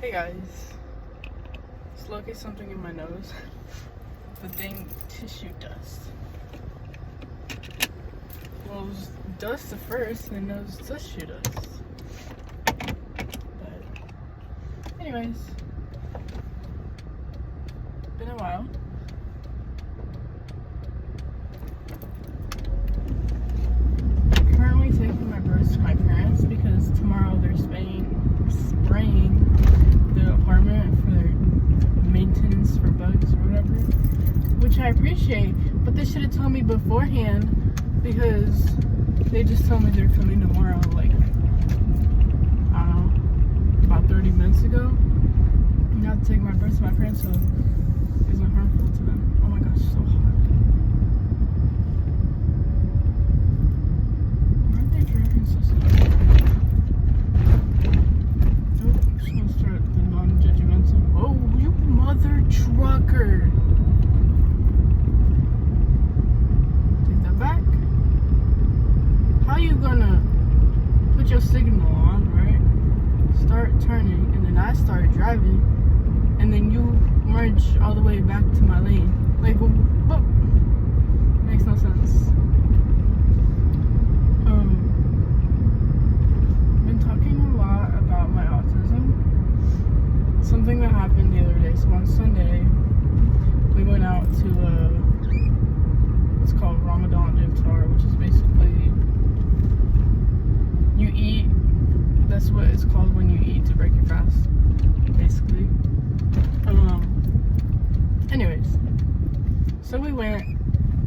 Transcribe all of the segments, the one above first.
Hey guys, just look at something in my nose. The thing, tissue dust. Well, it was dust at first, and then it was tissue dust. But, anyways, been a while. Currently taking my birds to my parents because tomorrow they're spraying the apartment for their maintenance for bugs or whatever, which I appreciate, but they should have told me beforehand because they just told me they're coming tomorrow, like, I don't know, about 30 minutes ago. I'm not taking my birds to my parents so it isn't harmful to them. Oh my gosh, so hot. Why are they driving so slow? I'm just gonna start the non-judgmental. Oh, you mother trucker! Take that back. How you gonna put your signal on, right? Start turning, and then I start driving, and then you merge all the way back to my lane. Like, what? Makes no sense. Been talking a lot about my autism. Something that happened the other day. So on Sunday, we went out to it's called Ramadan iftar, which is basically you eat. That's what it's called when you eat to break your fast, basically. Anyways, so we went,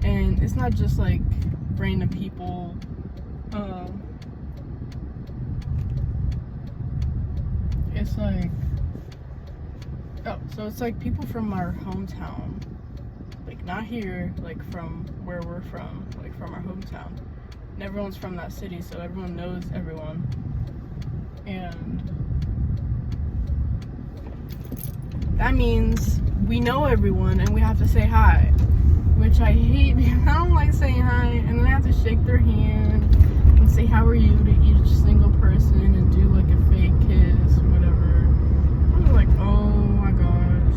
and it's not just like random people. It's like, so it's like people from our hometown, like not here, like from where we're from, like from our hometown. And everyone's from that city, so everyone knows everyone. And that means we know everyone and we have to say hi, which I hate because I don't like saying hi, and then I have to shake their hand and say how are you to each single person and do like a fake kiss or whatever. I'm like, oh my gosh,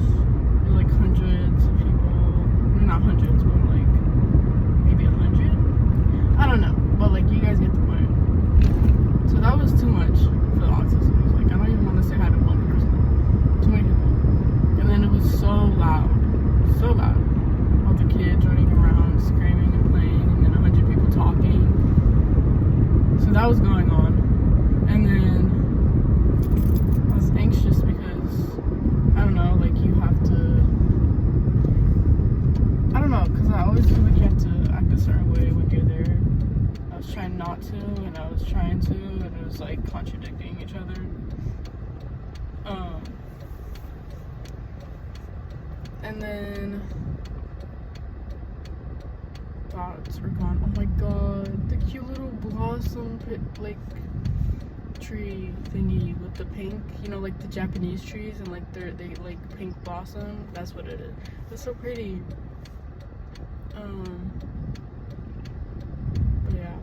there's like hundreds of people, not hundreds, but like maybe 100. I don't know, but like you guys get the point. So that was too much for the autism. I was like, I don't even want to say hi to one person. Too many people. And then it was so loud. So loud. All the kids running around, screaming and playing, and then 100 people talking. So that was going on. And then I was anxious because, I don't know, like you have to, I don't know, because I always feel like you have to act a certain way when you're there. I was trying not to, and I was trying to, and it was like contradicting each other. And then thoughts were gone. Oh my god, the cute little blossom like tree thingy with the pink, you know, like the Japanese trees, and like they like pink blossom. That's what it is. It's so pretty. But yeah.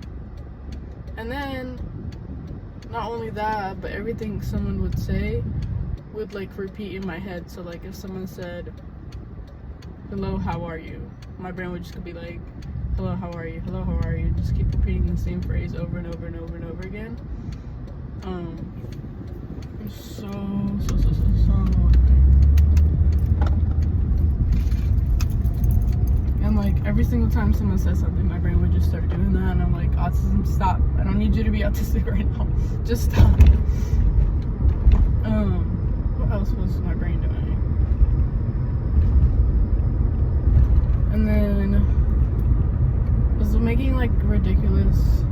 And then not only that, but everything someone would say would like repeat in my head. So like if someone said, hello, how are you? My brain would just be like, hello, how are you? Hello, how are you? Just keep repeating the same phrase over and over and over and over again. It's so and like every single time someone says something, my brain would just start doing that, and I'm like, autism, stop. I don't need you to be autistic right now. Just stop. What else was my brain doing? And then was making like ridiculous,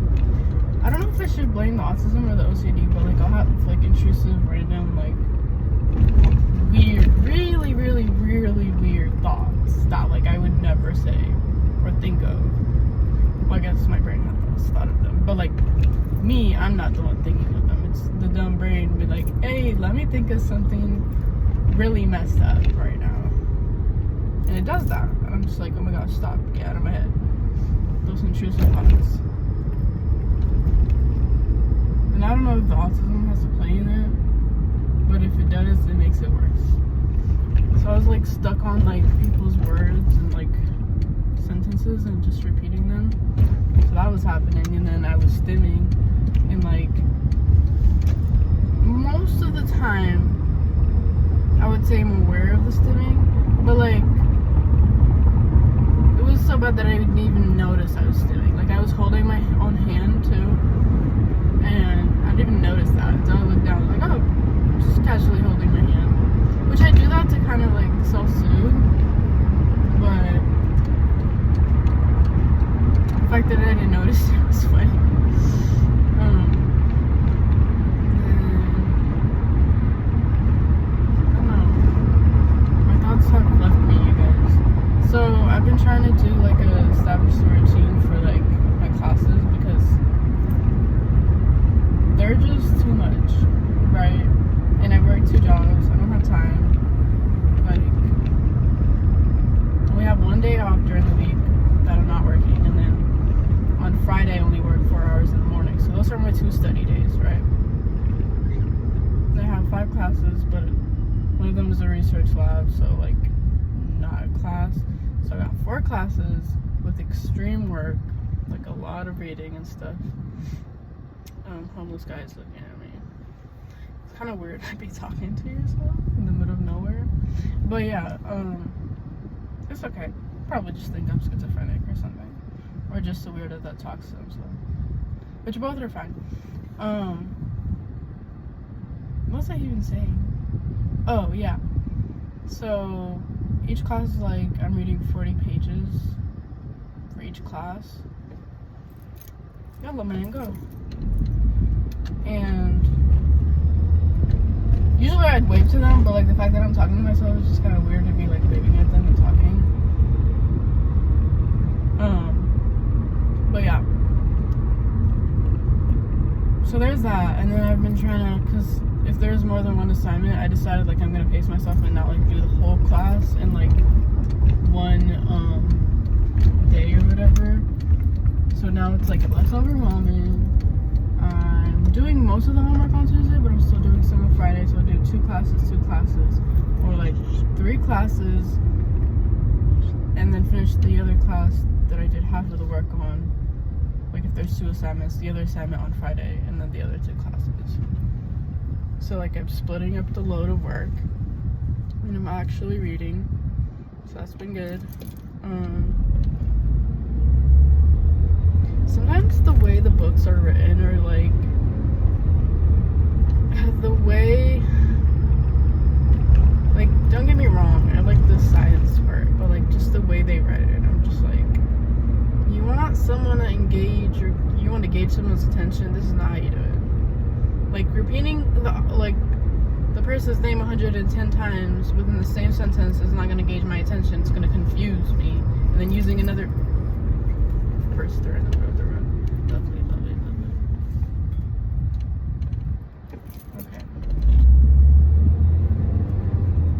I don't know if I should blame the autism or the OCD, but like I'll have like intrusive, random, like weird, really weird thoughts that like I would never say or think of. Well, I guess my brain had thought of them, but like me, I'm not the one thinking of them. It's the dumb brain be like, hey, let me think of something really messed up right now. And it does that. And I'm just like, oh my gosh, stop. Get out of my head. Those intrusive thoughts. And I don't know if the autism has to play in it, but if it does, then makes it worse. So I was like stuck on like people's words and like sentences and just repeating them. So that was happening, and then I was stimming, and like most of the time I would say I'm aware of the stimming, but like it was so bad that I didn't even notice I was stimming. Like I was holding my own hand too, and I didn't notice that until I looked down. I was like, oh, just casually holding my hand, which I do that to kind of like self-soothe, but the fact that I didn't notice it was funny. Have left me, you guys. So I've been trying to do like a establish a routine for like my classes because they're just too much, right? And I work 2 jobs. I don't have time. Like we have 1 day off during the week that I'm not working, and then on Friday I only work 4 hours in the morning. So those are my 2 study days, right? I have 5 classes, but one of them is a research lab, so like not a class. So I got 4 classes with extreme work, like a lot of reading and stuff. Homeless guy is looking at me. It's kind of weird to be talking to yourself in the middle of nowhere. But yeah, it's okay. Probably just think I'm schizophrenic or something, or just a weirdo that talks to himself. Which both are fine. What was I even saying? Oh, yeah. So, each class is like, I'm reading 40 pages for each class. Yalla, man, go. And usually I'd wave to them, but like the fact that I'm talking to myself is just kind of weird to be like waving at them and talking. But yeah. So there's that, and then I've been trying to, because if there's more than one assignment, I decided like I'm gonna pace myself and not like do the whole class in like one day or whatever. So now it's like less overwhelming. I'm doing most of the homework on Tuesday, but I'm still doing some on Friday. So I'll do 2 classes, or like 3 classes, and then finish the other class that I did half of the work on. Like if there's 2 assignments, the other assignment on Friday, and then the other 2 classes. So like I'm splitting up the load of work, and I'm actually reading, so that's been good. Sometimes the way the books are written, or like the way, like don't get me wrong, I like the science part, but like just the way they write it, I'm just like, you want someone to engage, or you want to gauge someone's attention, this is not how you do it. Like repeating the person's name 110 times within the same sentence is not going to gauge my attention. It's going to confuse me. And then using another person in the middle of the road. Lovely. Okay.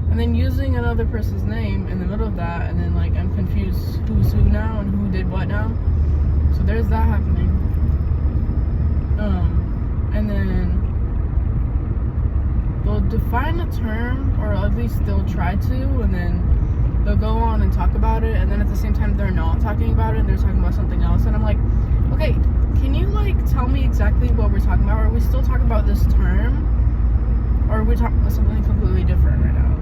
And then using another person's name in the middle of that, and then like I'm confused who's who now and who did what now. So there's that happening. And then they'll define a term, or at least they'll try to, and then they'll go on and talk about it, and then at the same time they're not talking about it, they're talking about something else, and I'm like, okay, can you like tell me exactly what we're talking about? Are we still talking about this term, or are we talking about something completely different right now?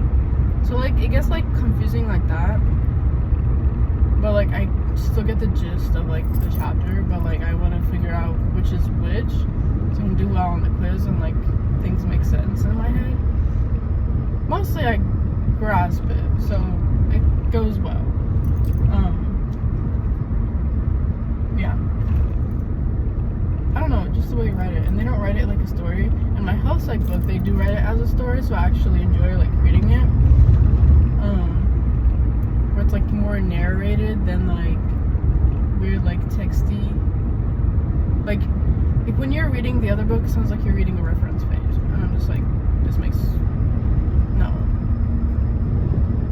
So like it gets like confusing like that, but like I still get the gist of like the chapter, but like I want to figure out which is which, so I can do well on the quiz and like things make sense in my head. Mostly I grasp it, so it goes well. Yeah. I don't know, just the way you write it. And they don't write it like a story. In my health psych book, they do write it as a story, so I actually enjoy like reading it. Where it's like more narrated than like weird like texty. Like when you're reading the other book, it sounds like you're reading a reference page. And I'm just like, this makes no.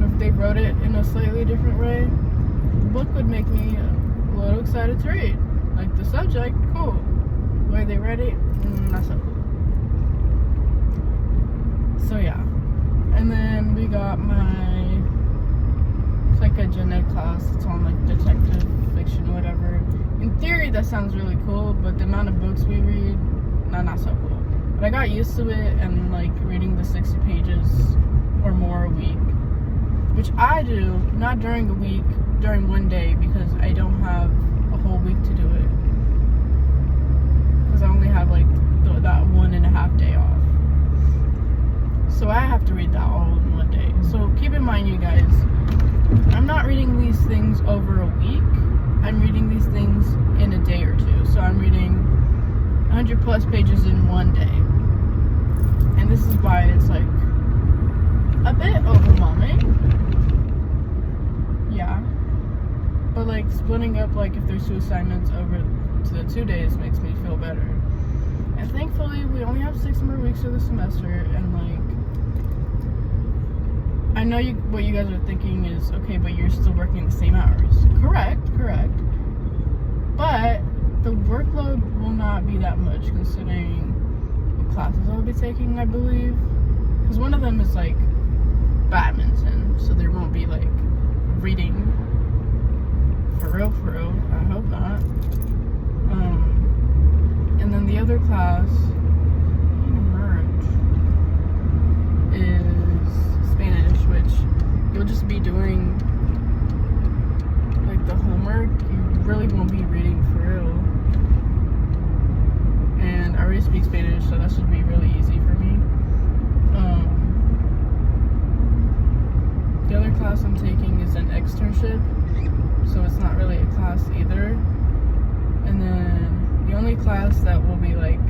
If they wrote it in a slightly different way, the book would make me a little excited to read. Like the subject, cool. The way they read it, not so cool. So yeah, And then we got it's like a gen ed class. It's on like detective fiction, whatever. In theory, that sounds really cool, but the amount of books we read, not so cool. But I got used to it and like reading the 60 pages or more a week, which I do, not during the week, during one day, because I don't have a whole week to do it. Because I only have like that 1.5 day off. So I have to read that all in one day. So keep in mind, you guys, I'm not reading these things over a week. I'm reading these things in a day or two. So I'm reading 100 plus pages in one day. And this is why it's like a bit overwhelming. Yeah. But like splitting up, like if there's 2 assignments over to the 2 days makes me feel better. And thankfully we only have 6 more weeks of the semester, and like I know what you guys are thinking is, okay, but you're still working the same hours. Correct. But the workload will not be that much considering the classes I'll be taking, I believe. Because one of them is like badminton, so there won't be like reading. For real. I hope not. And then the other class, is Spanish, which you'll just be doing like the homework. You really won't be reading for real. And I already speak Spanish, so that should be really easy for me. The other class I'm taking is an externship, so it's not really a class either. And then the only class that will be like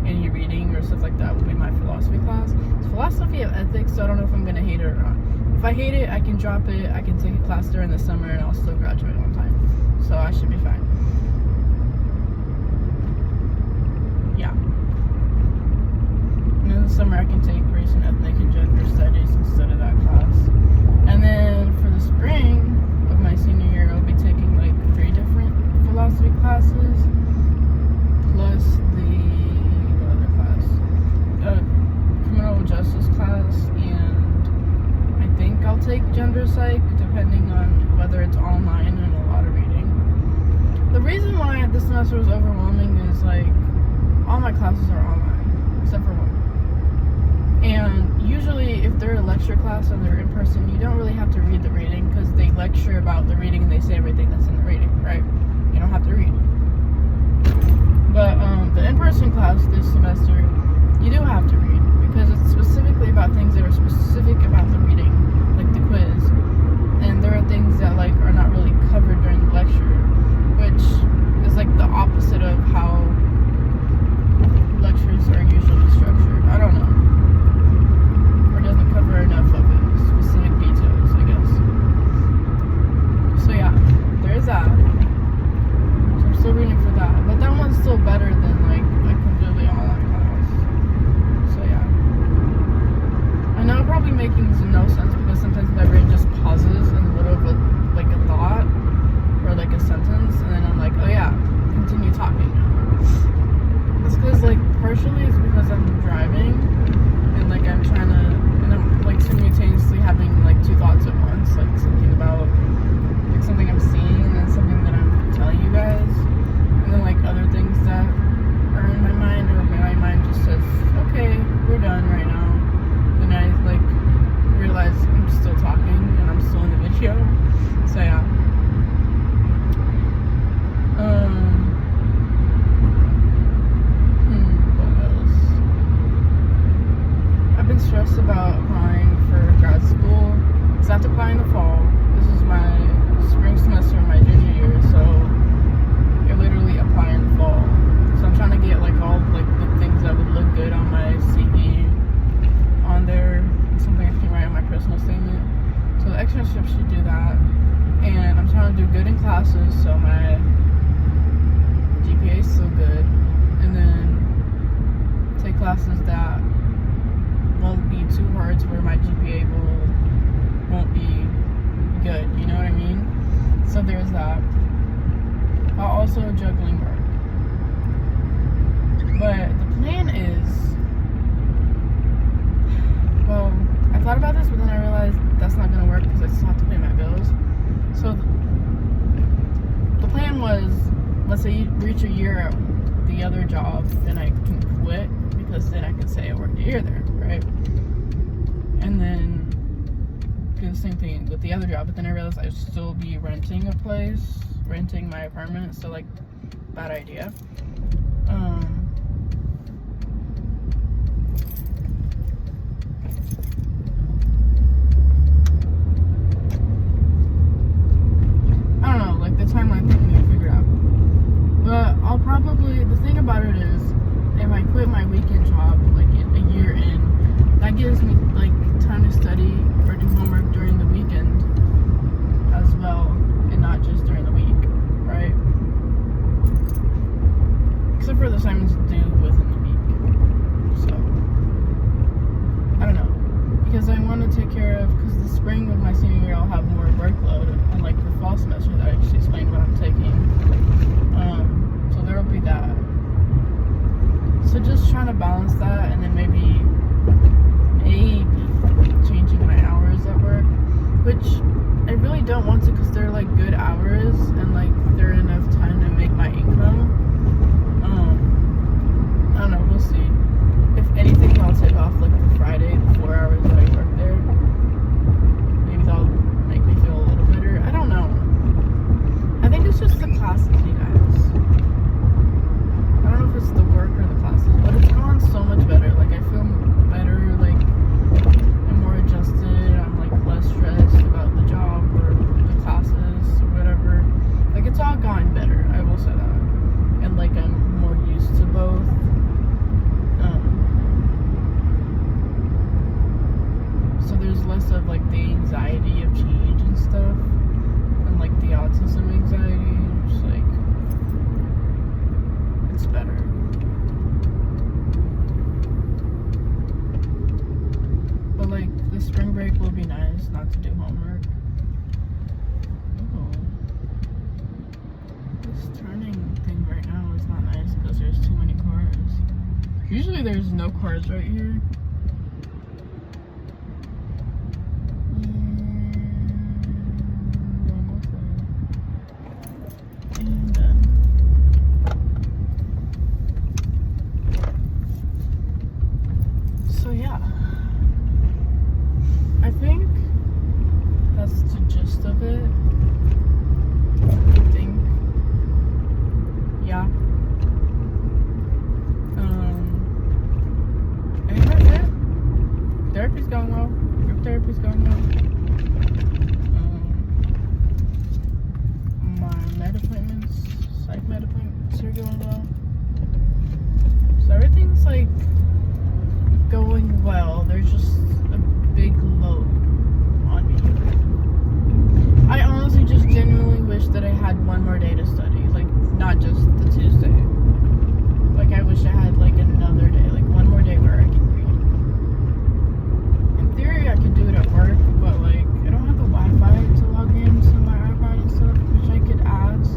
any reading or stuff like that will be my philosophy class. It's philosophy of ethics, so I don't know if I'm gonna hate it or not. If I hate it, I can drop it. I can take a class during the summer and I'll still graduate on time. So I should be fine. Yeah. And in the summer I can take race and ethnic and gender studies instead of that class. And then for the spring of my senior year, I'll be taking like 3 different philosophy classes, plus the other class, criminal justice class, and I think I'll take gender psych, depending on whether it's online and a lot of reading. The reason why this semester was overwhelming is like all my classes are online, except for one. And usually if they're a lecture class and they're in person, you don't really have to read the reading because they lecture about the reading and they say everything that's in the reading, right? You don't have to read. But the in-person class this semester, you do have to read because it's specifically about things that are specific about the reading, like the quiz. And there are things that like are not really covered during the lecture, which is like the opposite of how lectures are usually structured. I don't know. Or doesn't cover enough of it, specific details, I guess. So yeah, there's that. So I'm still reading for that. But that one's still better than like a completely online class. So yeah. I know I'm probably making no sense because sometimes my brain just pauses in the middle of a thought or like a sentence, and then I'm like, oh yeah, continue talking now. It's because like partially it's because I'm driving and like I'm trying to, and I'm like simultaneously having like 2 thoughts at once, like something about like something I'm seeing and then something that I'm telling you guys, and then like other things that are in my mind, or my mind just says, okay, we're done right now. Then I like realize I'm still talking and I'm still in the video. So yeah. What else? I've been stressed about applying for grad school. Because I have to apply in the fall. This is my spring semester of my junior year, so you're literally applying in the fall. So I'm trying to get like all like the things that would look good on my CV on there, something I can write on my personal statement. So the externship should do that. And I'm trying to do good in classes, so my GPA is still good. And then take classes that won't be too hard to where my GPA won't be good, you know what I mean? So there's that. While also juggling work. But the plan is, well, I thought about say you reach a year at the other job, then I can quit, because then I can say I worked a year there, right? And then do the same thing with the other job, but then I realized I'd still be renting my apartment, so like, bad idea. I don't know, like the timeline thing we figured out. But I'll probably, the thing about it is, if I quit my weekend job like a year in, that gives me like time to study or do homework during the weekend as well, and not just during the week, right? Except for the assignments due within the week. So, I don't know. Because I want to take care of, because the spring of my senior year I'll have more workload, unlike the fall semester that I just explained what I'm taking. So there will be that. So just trying to balance that, and then maybe changing my hours at work, which I really don't want to, because they're like good hours and like they're enough time to make my income. I don't know, we'll see. If anything, I'll take off like the Friday, the 4 hours that I work there. Maybe that'll make me feel a little better. I don't know. I think it's just the classes, you guys. I don't know if it's the work or the classes, but it's gone so much better. Like, I feel better, like, I'm more adjusted. I'm like less stressed about the job or the classes or whatever. Like, it's all gone better, I will say that. And like, I'm more used to both. So there's less of like the anxiety of change and stuff, and like the autism anxiety. Just like, it's better. But like, the spring break will be nice, not to do homework. Oh, this turning thing right now is not nice because there's too many cars. Usually there's no cars right here. So yeah, I think that's the gist of it. I think, yeah. I think that's it. Therapy's going well. Group therapy's going well. My med appointments, psych med appointments are going well. So everything's like going well. There's just a big load on me. I honestly just genuinely wish that I had one more day to study, like not just the Tuesday. Like, I wish I had like another day, like one more day where I can read. In theory I could do it at work, but like I don't have the Wi-Fi to log into my iPad and stuff, which I could ask.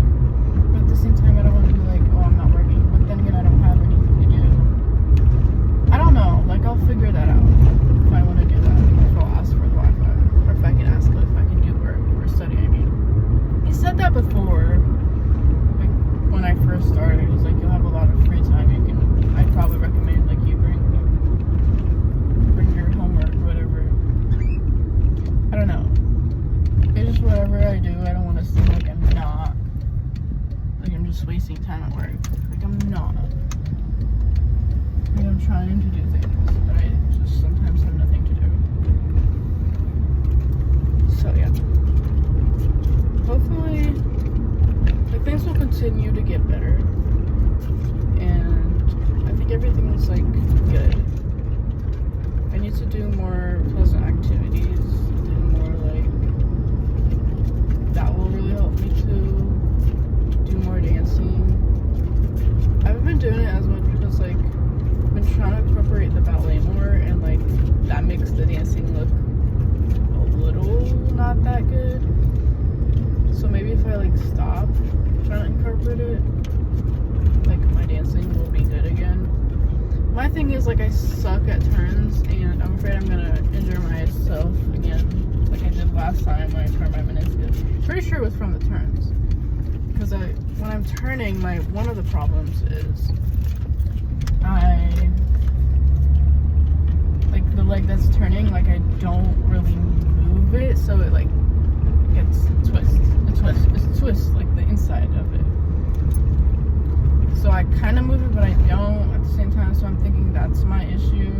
But at the same time I don't want to be like, oh, I'm not working. But then again, I don't have anything to do. I don't know, like I'll figure that out if I want to do that, if I'll ask for the Wi-Fi, or if I can ask if I can do work or study. I mean, he said that before, like when I first started. He's like, you'll have a lot of free time. You can, I'd probably recommend like you bring your homework or whatever. I don't know. It's just whatever I do, I don't want to seem like I'm not, like I'm just wasting time at work. Like I'm not. Like I'm trying to do things, but I just sometimes have nothing to do. So yeah. Hopefully, like things will continue to get better. And I think everything is like good. I need to do more pleasant activities and more like, that will really help me to do more dancing. I haven't been doing it as much because like I've been trying to incorporate the ballet more, and like that makes the dancing look a little not that good. So maybe if I like stop trying to incorporate it, like my dancing will be good again. My thing is like I suck at turns, and I'm afraid I'm gonna injure myself again, like I did last time when I turned my meniscus. Pretty sure it was from the turns, because I when I'm turning, one of the problems is the leg that's turning, I don't really move it, so it gets it's twist the inside of it. So I kind of move it, but I don't at the same time. So I'm thinking that's my issue.